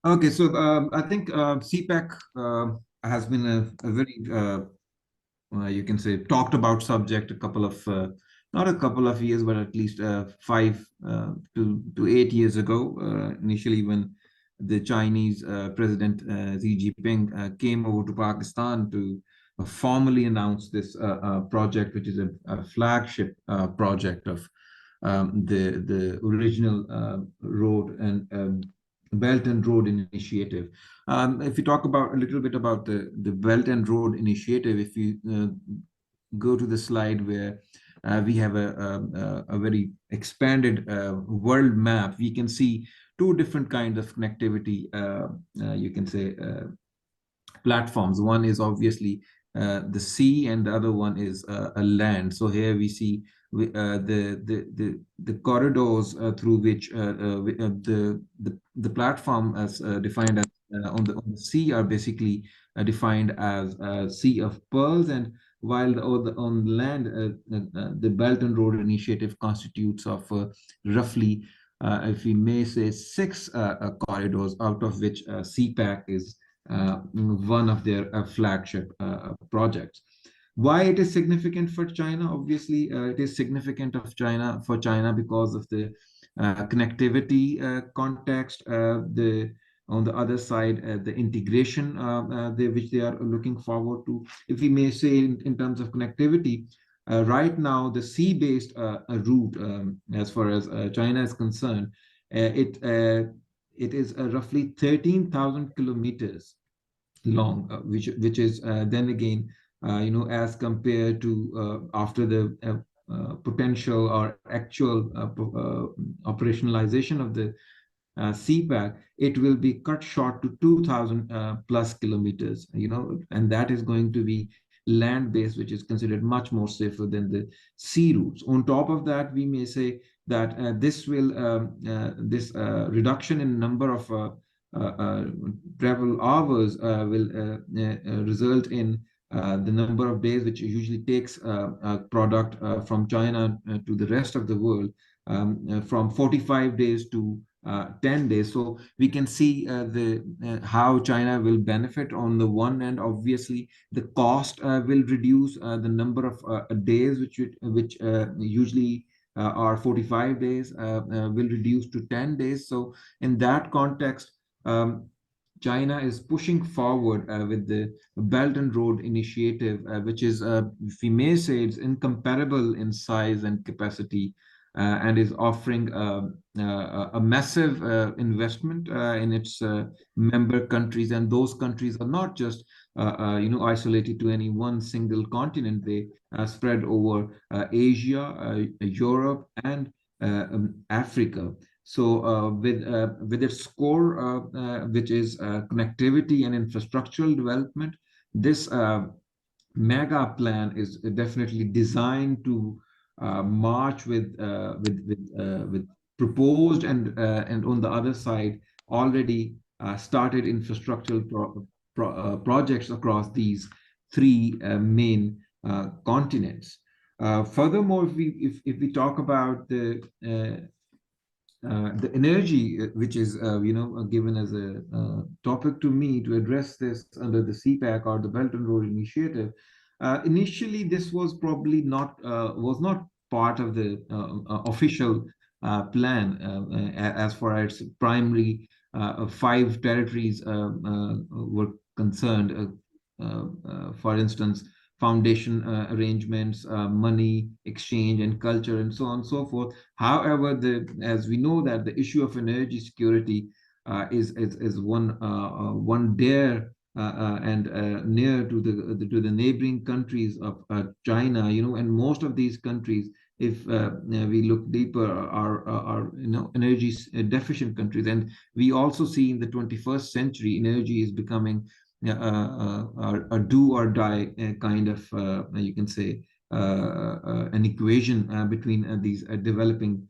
Okay, so I think CPEC has been a very, you can say, talked about subject a couple of, not a couple of years, but at least 5 to 8 years ago. Initially, when the Chinese President Xi Jinping came over to Pakistan to formally announce this project, which is a flagship project of the original road and Belt and Road Initiative. If you talk about a little bit about the Belt and Road Initiative, if you go to the slide where we have a very expanded world map, we can see two different kinds of connectivity, you can say, platforms. One is obviously the sea, and the other one is a land. So here we see the corridors through which the platform as defined as on the sea are basically defined as Sea of Pearls, and while on land the Belt and Road Initiative constitutes of roughly, if we may say, six corridors, out of which CPEC is one of their flagship projects. Why it is significant for China? Obviously, it is significant of China for China because of the connectivity context. The On the other side, the integration which they are looking forward to. If we may say, in terms of connectivity, right now the sea-based route, as far as China is concerned, it is roughly 13,000 kilometers long, which is then again, as compared to after the potential or actual operationalization of the CPEC, it will be cut short to 2,000 plus kilometers, and that is going to be land-based, which is considered much more safer than the sea routes. On top of that, we may say that this reduction in number of travel hours will result in the number of days which usually takes a product from China to the rest of the world, from 45 days to 10 days. So we can see the how China will benefit. On the one end, obviously, the cost will reduce. The number of days which usually are 45 days will reduce to 10 days. So in that context, China is pushing forward with the Belt and Road Initiative, which is, if we may say, it's incomparable in size and capacity, and is offering a massive investment in its member countries. And those countries are not just isolated to any one single continent. They spread over Asia, Europe, and Africa. So with its core, which is connectivity and infrastructural development, this mega plan is definitely designed to march with proposed and on the other side already started infrastructural projects across these three main continents. Furthermore, if we talk about the energy, which is given as a topic to me to address this under the CPEC or the Belt and Road Initiative. Initially, this was probably not part of the official plan, as far as primary five territories were concerned. For instance, foundation arrangements, money exchange, and culture, and so on and so forth. However, as we know that the issue of energy security is one dear and near to the neighboring countries of China, and most of these countries, if we look deeper, are energy deficient countries. And we also see in the 21st century, energy is becoming a do or die kind of, you can say, an equation between these developing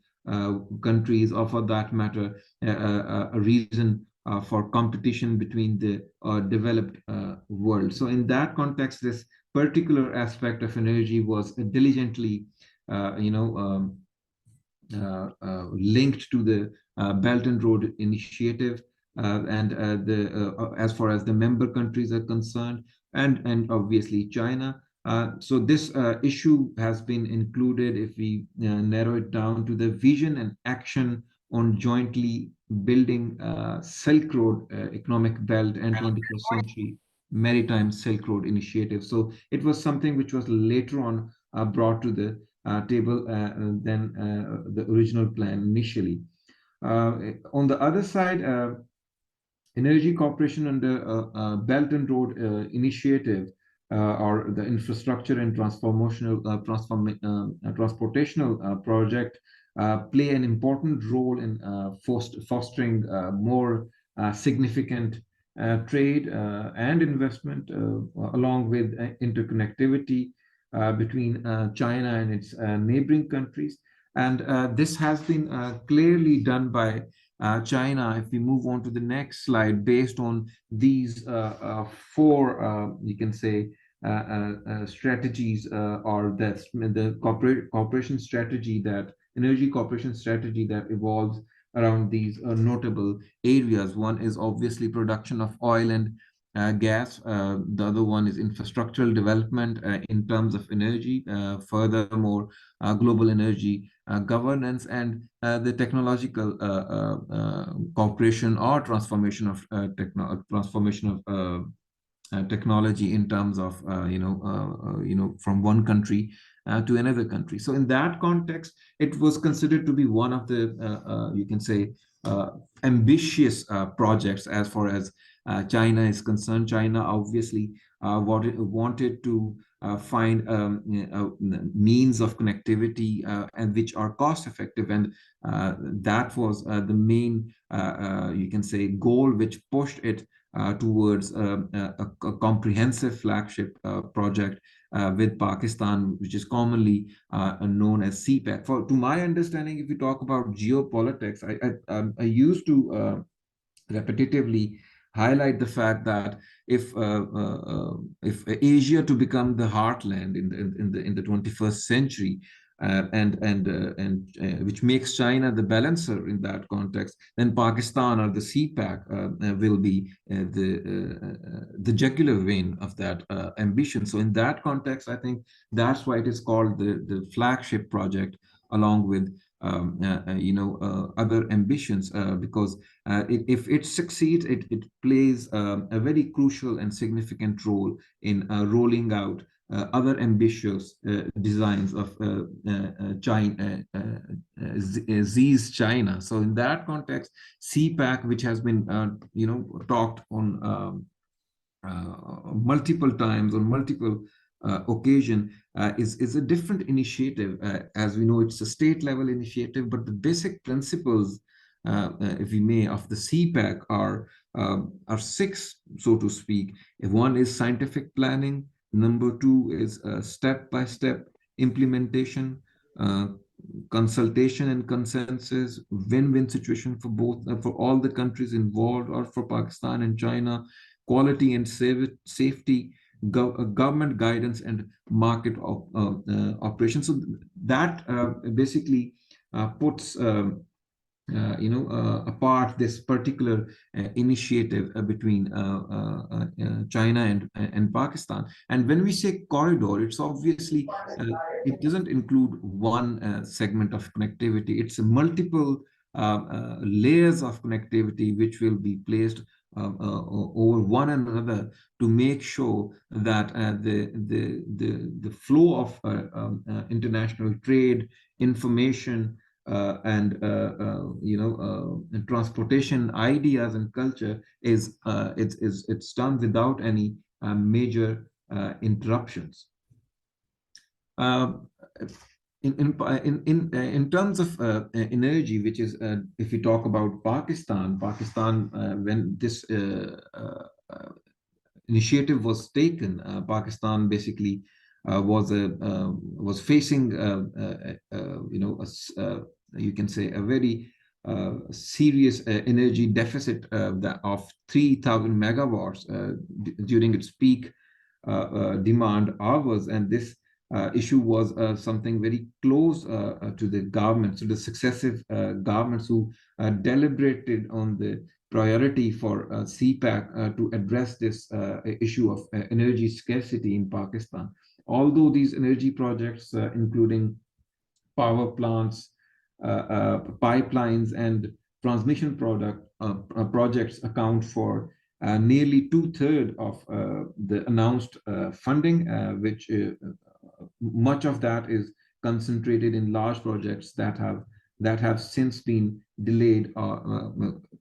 countries, or for that matter, a reason for competition between the developed world. So in that context, this particular aspect of energy was diligently, linked to the Belt and Road Initiative. and as far as the member countries are concerned, and obviously China. So this issue has been included, if we narrow it down, to the vision and action on jointly building Silk Road economic belt and 21st century maritime Silk Road initiative. So it was something which was later on brought to the table than the original plan initially. On the other side, Energy Corporation under Belt and Road Initiative, or the Infrastructure and Transportational project, play an important role in fostering more significant trade and investment, along with interconnectivity between China and its neighboring countries. And this has been clearly done by China. If we move on to the next slide, based on these four, you can say, strategies, or the cooperation strategy, that energy cooperation strategy that evolves around these notable areas. One is obviously production of oil and gas. The other one is infrastructural development in terms of energy. Furthermore, global energy governance, and the technological cooperation or transformation of technology in terms of from one country to another country. So in that context, it was considered to be one of the you can say ambitious projects as far as China is concerned. China obviously wanted to find means of connectivity and which are cost effective, and that was the main you can say goal which pushed it towards a comprehensive flagship project with Pakistan, which is commonly known as CPEC. To my understanding, if we talk about geopolitics, I used to repetitively highlight the fact that if Asia to become the heartland in the 21st century, and which makes China the balancer in that context, then Pakistan or the CPEC will be the jugular vein of that ambition. So in that context, I think that's why it is called the flagship project, along with other ambitions, because if it succeeds, it plays a very crucial and significant role in rolling out other ambitious designs of China, Xi's China. So in that context, CPAC, which has been talked on multiple times on multiple occasion, is a different initiative. As we know, it's a state level initiative, but the basic principles, if we may, of the CPEC are six, so to speak. One is scientific planning. Number two is step-by-step implementation, consultation and consensus, win-win situation for both, for all the countries involved, or for Pakistan and China, quality and safety, government guidance, and market operations. So that basically puts apart this particular initiative between China and Pakistan. And when we say corridor, it's obviously it doesn't include one segment of connectivity. It's multiple layers of connectivity which will be placed over one another to make sure that the flow of international trade, information, and transportation ideas and culture it's done without any major interruptions. In terms of energy, which is if we talk about Pakistan, when this initiative was taken, Pakistan basically was facing you can say a very serious energy deficit of 3,000 megawatts during its peak demand hours, and this issue was something very close to the government, so the successive governments who deliberated on the priority for CPEC to address this issue of energy scarcity in Pakistan. Although these energy projects, including power plants, pipelines, and transmission projects account for nearly two-thirds of the announced funding, which much of that is concentrated in large projects that have since been delayed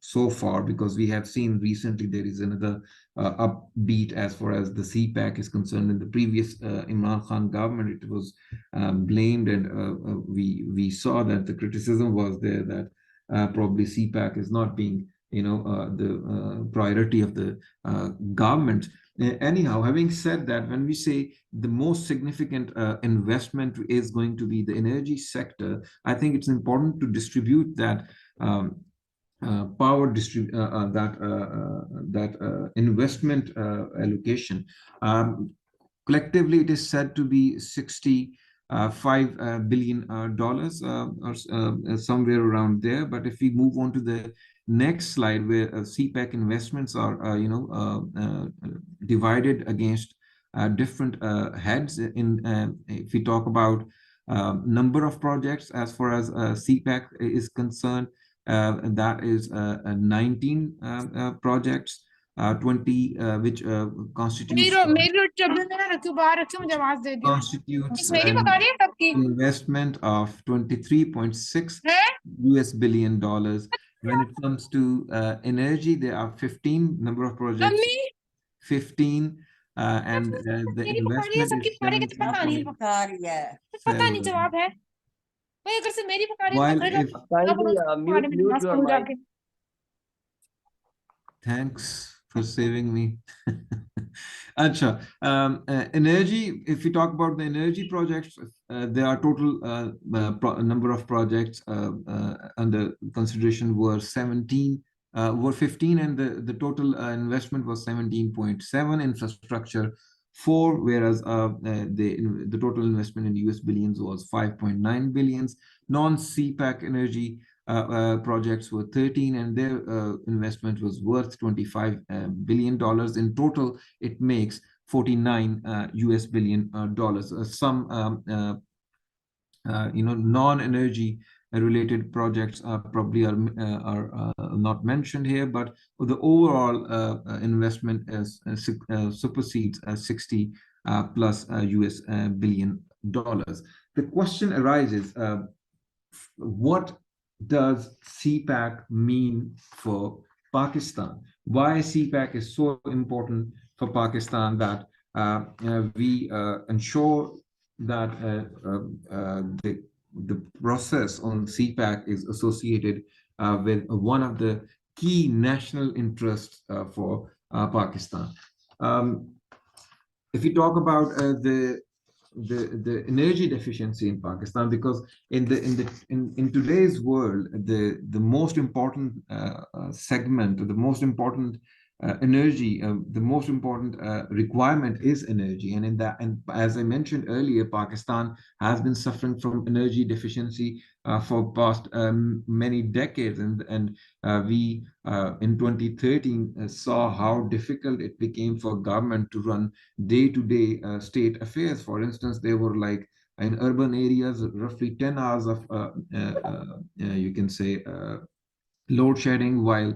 so far, because we have seen recently there is another upbeat as far as the CPEC is concerned. In the previous Imran Khan government, it was blamed, and we saw that the criticism was there that probably CPEC is not being, the priority of the government. Anyhow, having said that, when we say the most significant investment is going to be the energy sector, I think it's important to distribute that investment allocation. Collectively, it is said to be $65 billion or somewhere around there. But if we move on to the next slide, where CPEC investments are divided against different heads. If we talk about number of projects as far as CPEC is concerned, that is 19 projects, 20 which constitutes an investment of $23.6 billion. When it comes to energy, there are 15 number of projects, 15, and the investment is 17.7. While if mute your mic. Thanks for saving me. Acha, energy, if we talk about the energy projects, there are total number of projects under consideration were 15, and the total investment was 17.7, infrastructure 4, whereas the total investment in US billions was 5.9 billions. Non-CPEC energy projects were 13, and their investment was worth $25 billion. In total, it makes $49 US billion. Some non-energy related projects probably are not mentioned here, but the overall investment supersedes 60 plus US billion dollars. The question arises, what does CPEC mean for Pakistan? Why CPEC is so important for Pakistan that we ensure that the process on CPEC is associated with one of the key national interests for Pakistan. If we talk about the energy deficiency in Pakistan, because in today's world, the most important segment, or the most important energy, the most important requirement is energy. And as I mentioned earlier, Pakistan has been suffering from energy deficiency for past many decades, and we in 2013 saw how difficult it became for government to run day-to-day state affairs. For instance, there were, like, in urban areas, roughly 10 hours of you can say load shedding, while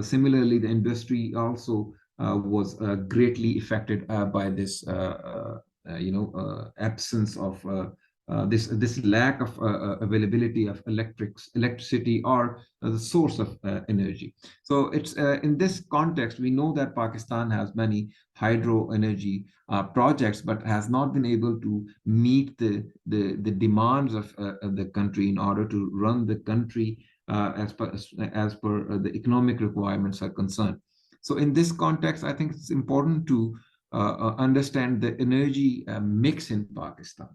similarly the industry also was greatly affected by this absence of this lack of availability of electricity or the source of energy. So it's in this context, we know that Pakistan has many hydro energy projects, but has not been able to meet the demands of the country in order to run the country as per the economic requirements are concerned. So in this context, I think it's important to understand the energy mix in Pakistan.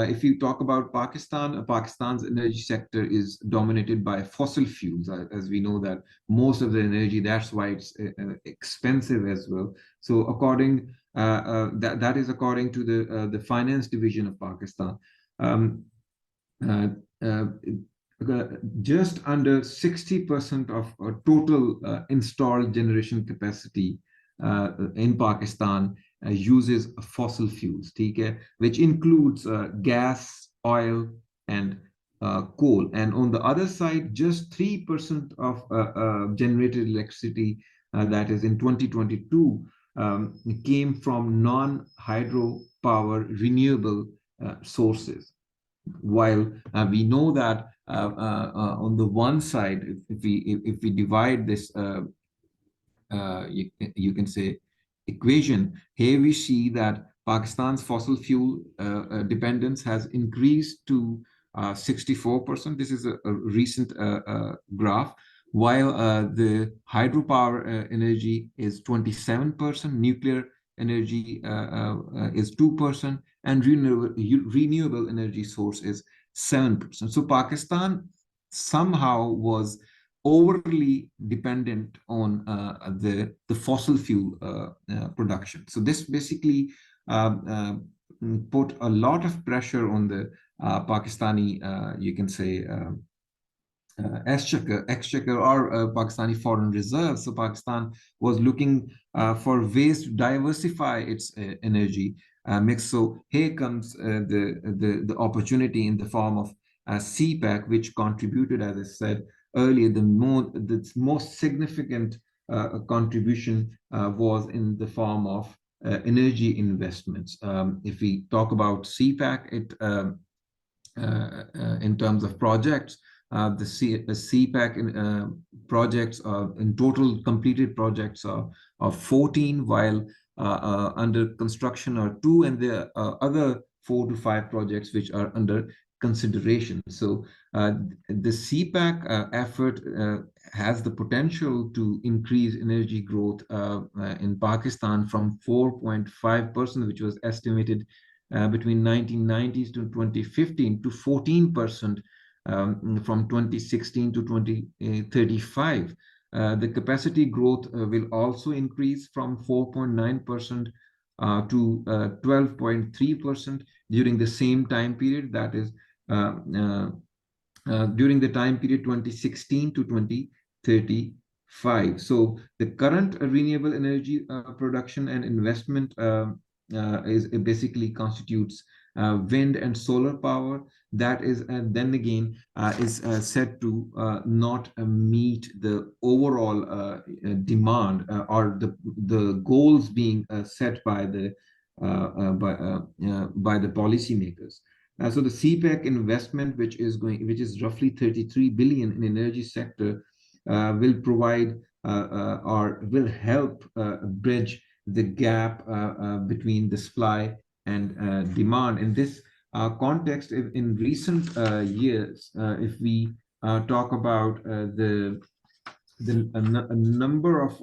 If you talk about Pakistan, Pakistan's energy sector is dominated by fossil fuels, as we know that most of the energy, that's why it's expensive as well. So according that is according to the finance division of Pakistan. just under 60% of total installed generation capacity in Pakistan uses fossil fuels, okay, which includes gas, oil, and coal. And on the other side, just 3% of generated electricity, that is in 2022, came from non-hydropower renewable sources. While we know that on the one side, if we divide this you can say equation, here we see that Pakistan's fossil fuel dependence has increased to 64%. This is a recent graph, while the hydropower energy is 27%, nuclear energy is 2%, and renewable energy source is 7%. So Pakistan somehow was overly dependent on the fossil fuel production. So this basically put a lot of pressure on the Pakistani, you can say, exchequer or Pakistani foreign reserves. So Pakistan was looking for ways to diversify its energy mix. So here comes the opportunity in the form of CPEC, which contributed, as I said earlier, the most significant contribution was in the form of energy investments. If we talk about CPEC, it in terms of projects, the CPEC projects in total completed projects are 14, while under construction are 2, and there are other 4 to 5 projects which are under consideration. So the CPEC effort has the potential to increase energy growth in Pakistan from 4.5%, which was estimated between 1990s to 2015, to 14% from 2016 to 2035. The capacity growth will also increase from 4.9% to 12.3% during the same time period. That is during the time period 2016 to 2035. So the current renewable energy production and investment is it basically constitutes wind and solar power. That is then again is said to not meet the overall demand or the goals being set by the policymakers. So the CPEC investment, which is roughly 33 billion in energy sector, will provide or will help bridge the gap between the supply and demand. In this context, in recent years, if we talk about the number of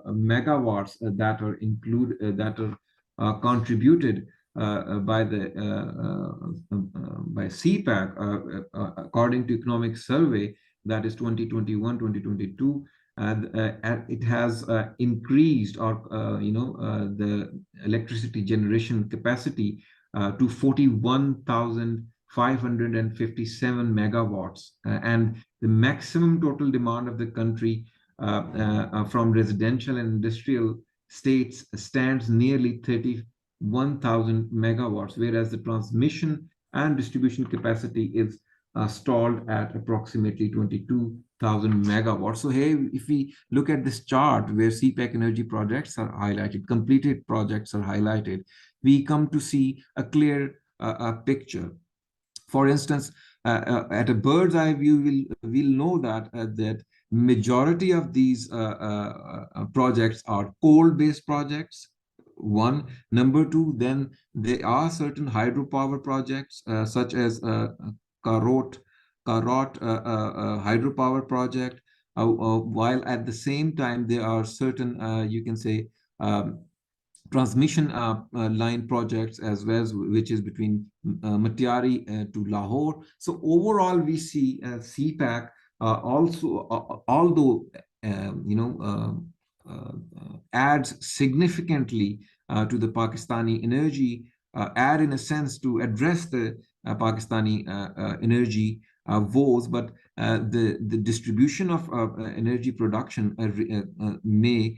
megawatts that are contributed by CPEC, according to economic survey, that is 2021-2022, it has increased, or the electricity generation capacity to 41,557 megawatts, and the maximum total demand of the country from residential and industrial states stands nearly 31,000 megawatts, whereas the transmission and distribution capacity is stalled at approximately 22,000 megawatts. So here, if we look at this chart where CPEC energy projects are highlighted, completed projects are highlighted, we come to see a clear picture. For instance, at a bird's eye view, we'll know that majority of these projects are coal-based projects. One. Number two, then there are certain hydropower projects such as Karot hydropower project, while at the same time there are certain, you can say, transmission line projects as well, which is between Matiari to Lahore. So overall, we see CPEC also, although adds significantly to the Pakistani energy, add in a sense to address the Pakistani energy woes, but the distribution of energy production may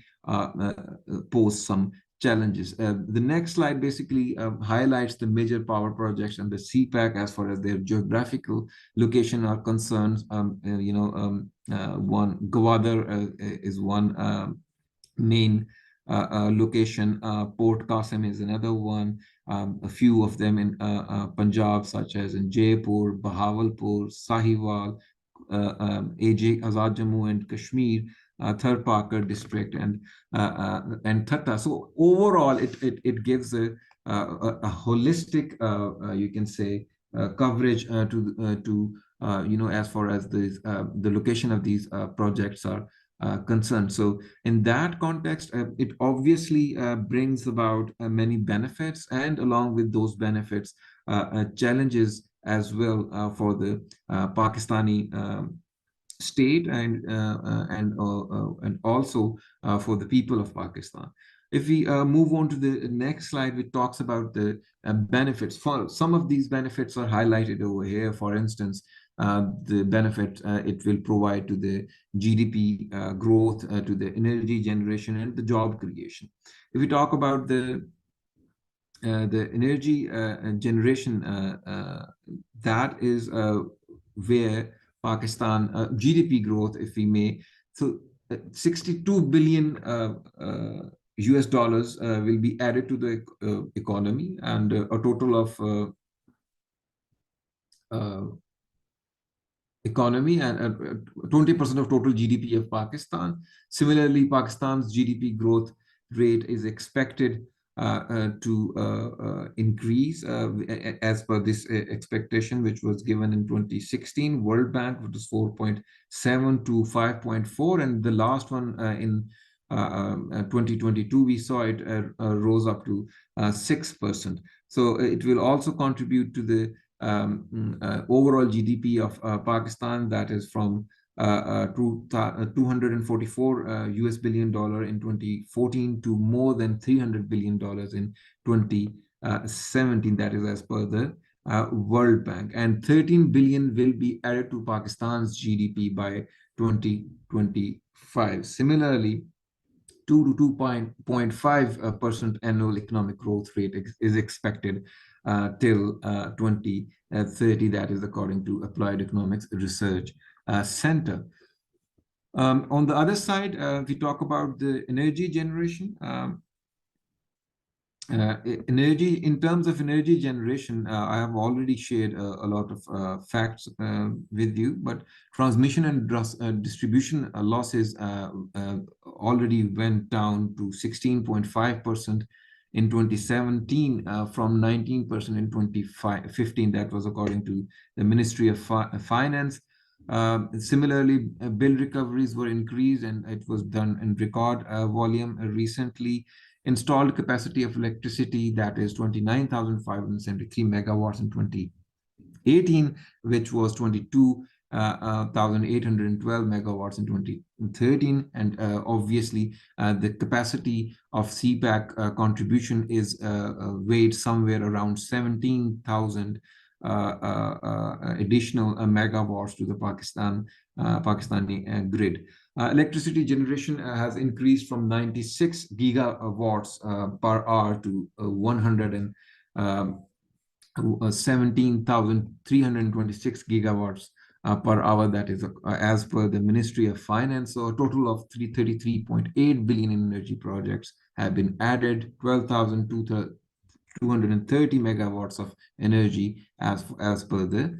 pose some challenges. The next slide basically highlights the major power projects and the CPEC as far as their geographical location are concerned. One Gwadar is one main location. Port Qasim is another one. A few of them in Punjab, such as in Jaipur, Bahawalpur, Sahiwal, Azad Jammu and Kashmir, Thar Parker district, and Thatta. So overall, it gives a holistic, you can say, coverage to as far as the location of these projects are concerned. So in that context, it obviously brings about many benefits, and along with those benefits, challenges as well for the Pakistani state and also for the people of Pakistan. If we move on to the next slide, which talks about the benefits. For some of these benefits are highlighted over here. For instance, the benefit it will provide to the GDP growth, to the energy generation, and the job creation. If we talk about the energy generation, that is where Pakistan GDP growth, if we may, so 62 billion US dollars will be added to the economy, and a total of economy and 20% of total GDP of Pakistan. Similarly, Pakistan's GDP growth rate is expected to increase as per this expectation, which was given in 2016. World Bank, which was 4.7 to 5.4, and the last one in 2022, we saw it rose up to 6%. So it will also contribute to the overall GDP of Pakistan, that is from 244 US billion dollar in 2014 to more than 300 billion dollars in 2017. That is as per the World Bank, and 13 billion will be added to Pakistan's GDP by 2025. Similarly, 2 to 2.5% annual economic growth rate is expected till 2030. That is according to Applied Economics Research Center. On the other side, we talk about the energy generation. In terms of energy generation, I have already shared a lot of facts with you, but transmission and distribution losses already went down to 16.5% in 2017 from 19% in 2015. That was according to the Ministry of Finance. Similarly, bill recoveries were increased, and it was done in record volume recently. Installed capacity of electricity, that is 29,573 megawatts in 2018, which was 22,812 megawatts in 2013. And obviously, the capacity of CPEC contribution is weighed somewhere around 17,000 additional megawatts to the Pakistani grid. Electricity generation has increased from 96 gigawatts per hour to 117,326 gigawatts per hour. That is as per the Ministry of Finance. So a total of 333.8 billion in energy projects have been added, 12,230 megawatts of energy as per the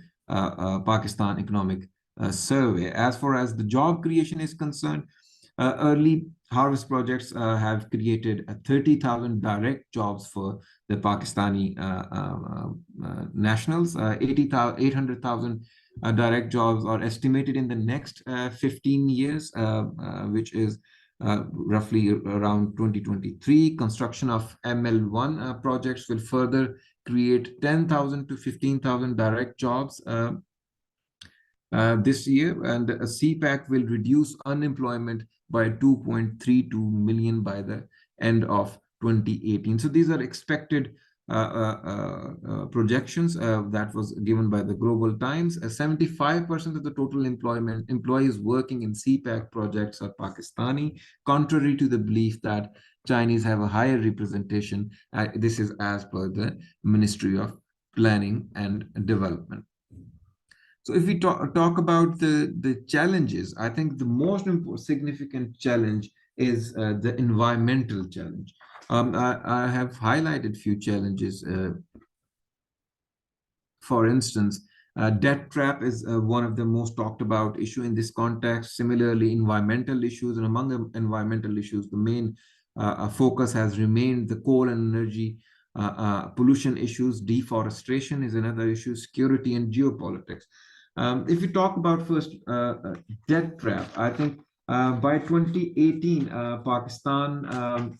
Pakistan Economic Survey. As far as the job creation is concerned, early harvest projects have created 30,000 direct jobs for the Pakistani nationals. 800,000 direct jobs are estimated in the next 15 years, which is roughly around 2023. Construction of ML1 projects will further create 10,000 to 15,000 direct jobs this year, and a CPEC will reduce unemployment by 2.32 million by the end of 2018. So these are expected projections that was given by the Global Times. 75% of the total employees working in CPEC projects are Pakistani, contrary to the belief that Chinese have a higher representation. This is as per the Ministry of Planning and Development. So if we talk about the challenges, I think the most significant challenge is the environmental challenge. I have highlighted few challenges. For instance, debt trap is one of the most talked about issue in this context. Similarly, environmental issues, and among the environmental issues, the main focus has remained the coal and energy pollution issues. Deforestation is another issue, security and geopolitics. If we talk about first debt trap, I think by 2018, Pakistan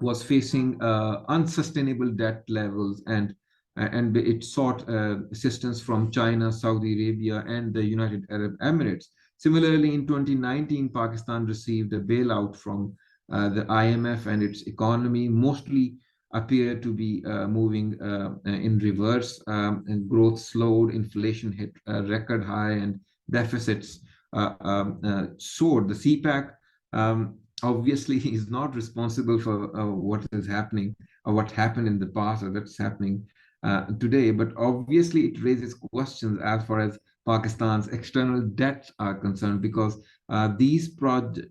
was facing unsustainable debt levels, and it sought assistance from China, Saudi Arabia, and the United Arab Emirates. Similarly, in 2019, Pakistan received a bailout from the IMF, and its economy mostly appeared to be moving in reverse, and growth slowed, inflation hit a record high, and deficits soared. The CPEC obviously is not responsible for what is happening or what happened in the past or that's happening today, but obviously it raises questions as far as Pakistan's external debts are concerned, because these projects,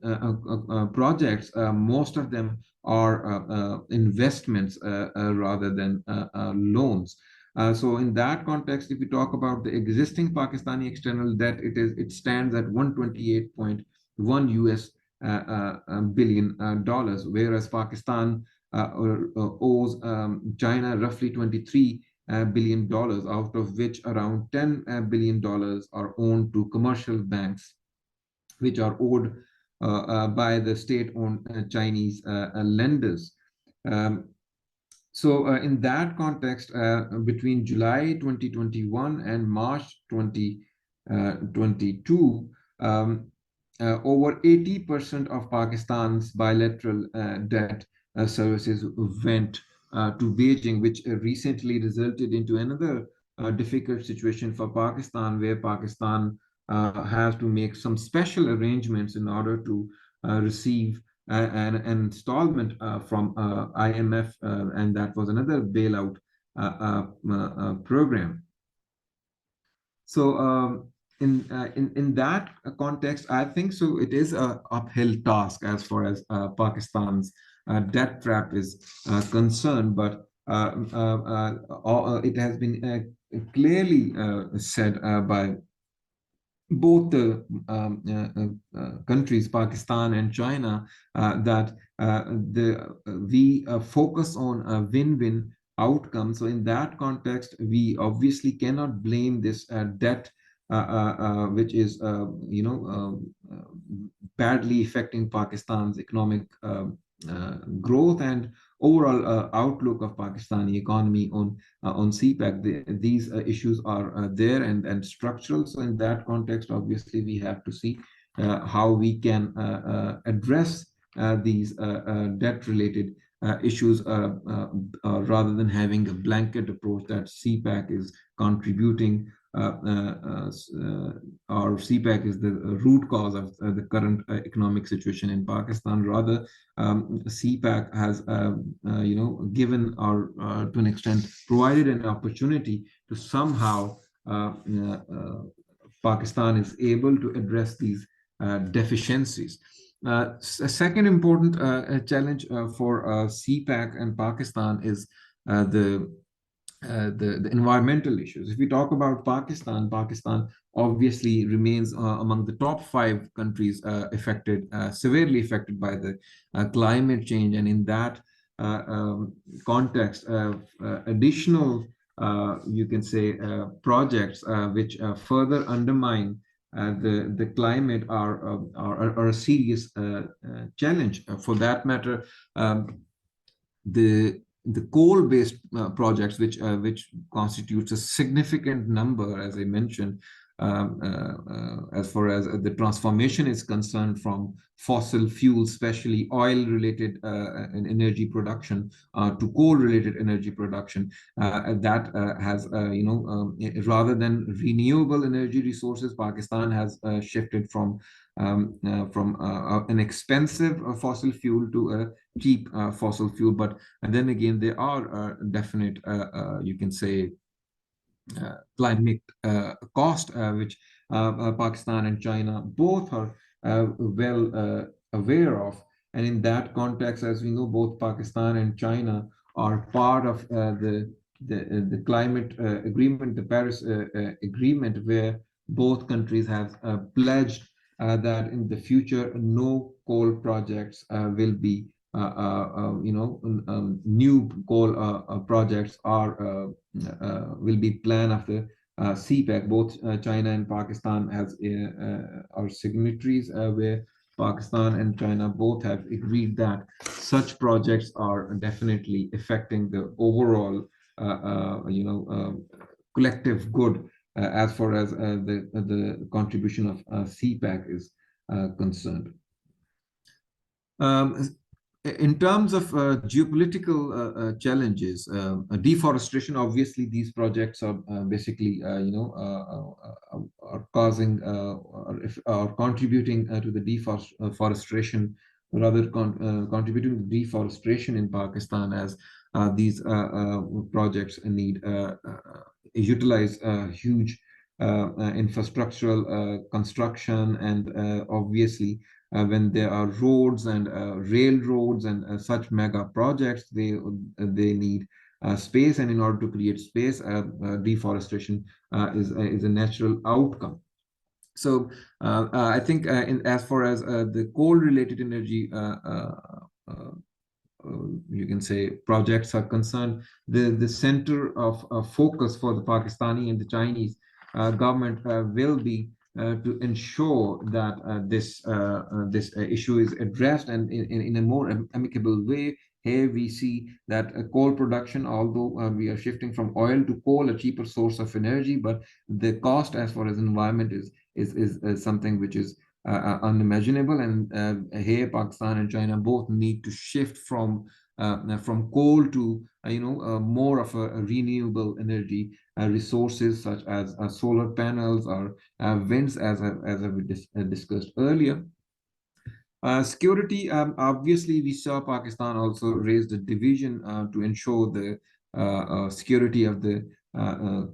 most of them are investments rather than loans. So in that context, if we talk about the existing Pakistani external debt, it stands at 128.1 US billion dollars, whereas Pakistan owes China roughly $23 billion, out of which around $10 billion are owned to commercial banks, which are owed by the state-owned Chinese lenders. So in that context, between July 2021 and March 2022, over 80% of Pakistan's bilateral debt services went to Beijing, which recently resulted into another difficult situation for Pakistan, where Pakistan has to make some special arrangements in order to receive an installment from IMF, and that was another bailout program. So in that context, I think so it is an uphill task as far as Pakistan's debt trap is concerned, but it has been clearly said by both the countries, Pakistan and China, that we focus on a win-win outcome. So in that context, we obviously cannot blame this debt, which is badly affecting Pakistan's economic growth and overall outlook of Pakistani economy on CPEC. These issues are there and structural. So in that context, obviously, we have to see how we can address these debt-related issues rather than having a blanket approach that CPEC is contributing, or CPEC is the root cause of the current economic situation in Pakistan. Rather, CPEC has, given or to an extent provided an opportunity to somehow Pakistan is able to address these deficiencies. A second important challenge for CPEC and Pakistan is the environmental issues. If we talk about Pakistan obviously remains among the top 5 countries severely affected by the climate change, and in that context, additional you can say projects which further undermine the climate are a serious challenge. For that matter, the coal-based projects, which constitutes a significant number, as I mentioned, as far as the transformation is concerned from fossil fuels, especially oil-related energy production, to coal-related energy production. That has, rather than renewable energy resources, Pakistan has shifted from an expensive fossil fuel to a cheap fossil fuel. But and then again, there are definite, you can say, climate cost, which Pakistan and China both are well aware of. And in that context, as we know, both Pakistan and China are part of the climate agreement, the Paris agreement, where both countries have pledged that in the future no coal projects will be new coal projects will be planned after CPEC. Both China and Pakistan are signatories, where Pakistan and China both have agreed that such projects are definitely affecting the overall, collective good as far as the contribution of CPEC is concerned. In terms of geopolitical challenges, deforestation, obviously these projects are basically, are causing or contributing to the deforestation, rather contributing to deforestation in Pakistan, as these projects need utilize huge infrastructural construction, and obviously when there are roads and railroads and such mega projects, they need space, and in order to create space, deforestation is a natural outcome. So I think as far as the coal-related energy, you can say, projects are concerned, the center of focus for the Pakistani and the Chinese government will be to ensure that this issue is addressed, and in a more amicable way. Here we see that coal production, although we are shifting from oil to coal, a cheaper source of energy, but the cost as far as environment is something which is unimaginable. And here Pakistan and China both need to shift from coal to more of a renewable energy resources, such as solar panels or winds, as we discussed earlier. Security, obviously, we saw Pakistan also raise the division to ensure the security of the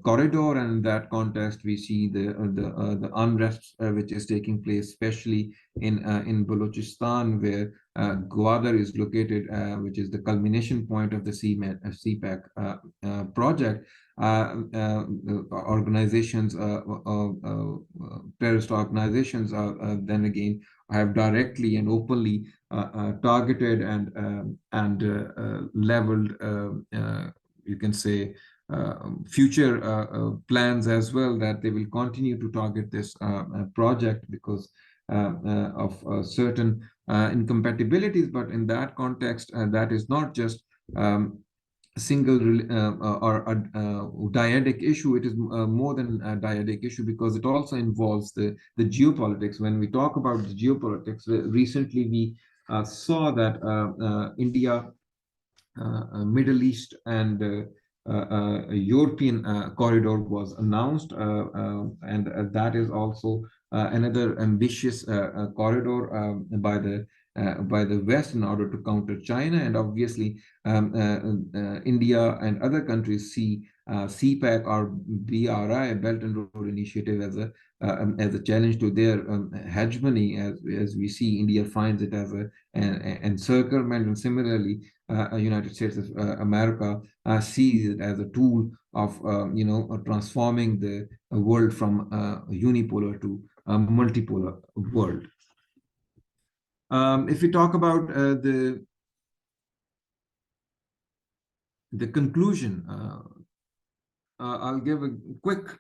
corridor, and in that context, we see the unrest which is taking place, especially in Balochistan, where Gwadar is located, which is the culmination point of the CPEC project. Organizations, terrorist organizations, then again have directly and openly targeted and leveled, you can say, future plans as well, that they will continue to target this project because of certain incompatibilities. But in that context, that is not just single or a dyadic issue. It is more than a dyadic issue, because it also involves the geopolitics. When we talk about the geopolitics, recently we saw that India, Middle East, and European corridor was announced, and that is also another ambitious corridor by the West in order to counter China. And obviously, India and other countries see CPEC or BRI, Belt and Road Initiative, as a challenge to their hegemony. As we see, India finds it as an encirclement, and similarly, United States of America sees it as a tool of transforming the world from unipolar to a multipolar world. If we talk about the conclusion, I'll give a quick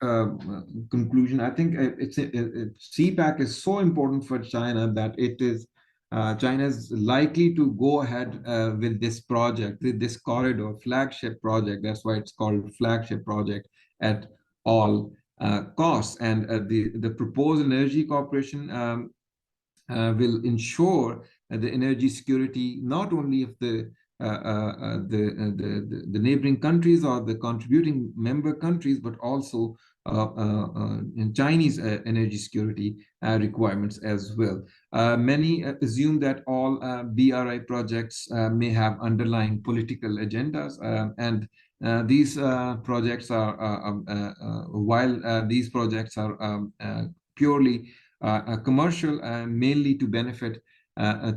conclusion. I think CPEC is so important for China that China is likely to go ahead with this project, with this corridor, flagship project. That's why it's called flagship project at all costs. And the proposed energy cooperation will ensure the energy security not only of the neighboring countries or the contributing member countries, but also in Chinese energy security requirements as well. Many assume that all BRI projects may have underlying political agendas, and these projects are, while these projects are purely commercial and mainly to benefit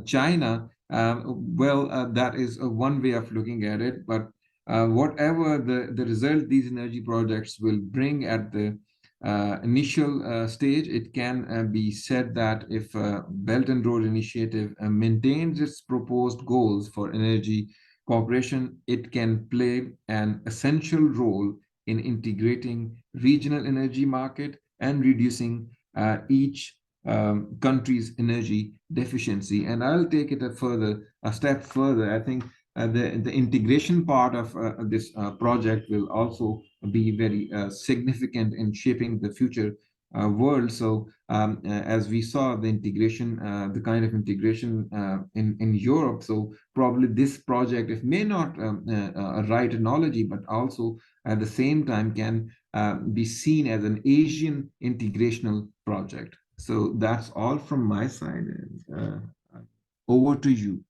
China, that is one way of looking at it. But whatever the result these energy projects will bring at the initial stage, it can be said that if Belt and Road Initiative maintains its proposed goals for energy cooperation, it can play an essential role in integrating regional energy market and reducing each country's energy deficiency. And I'll take it a step further. I think the integration part of this project will also be very significant in shaping the future world. So as we saw the integration, the kind of integration in Europe, so probably this project, it may not a right analogy, but also at the same time can be seen as an Asian integrational project. So that's all from my side. Over to you.